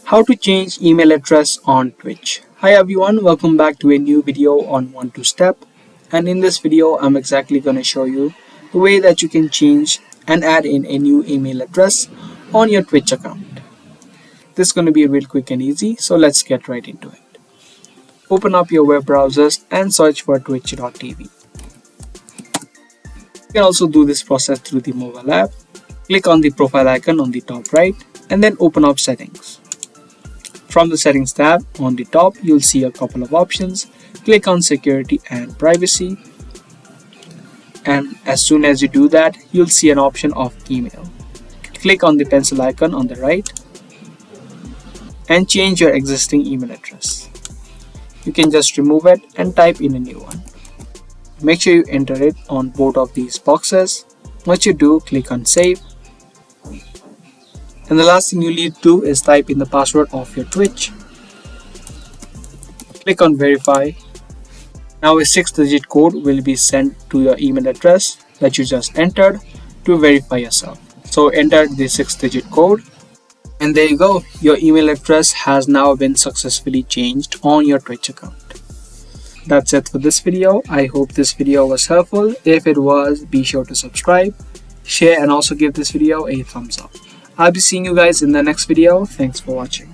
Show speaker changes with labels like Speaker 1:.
Speaker 1: How to change email address on Twitch. Hi everyone, welcome back to a new video on 1-2-step. And in this video, I'm exactly going to show you the way that you can change and add in a new email address on your Twitch account. This is going to be real quick and easy, so let's get right into it. Open up your web browsers and search for twitch.tv. You can also do this process through the mobile app. Click on the profile icon on the top right and then open up settings. From the settings tab on the top, you'll see a couple of options. Click on security and privacy. And as soon as you do that, you'll see an option of email. Click on the pencil icon on the right and change your existing email address. You can just remove it and type in a new one. Make sure you enter it on both of these boxes. Once you do, click on save. And the last thing you need to do is type in the password of your Twitch. Click on verify. Now a 6-digit code will be sent to your email address that you just entered to verify yourself. So enter the 6-digit code. And there you go. Your email address has now been successfully changed on your Twitch account. That's it for this video. I hope this video was helpful. If it was, be sure to subscribe, share, and also give this video a thumbs up. I'll be seeing you guys in the next video. Thanks for watching.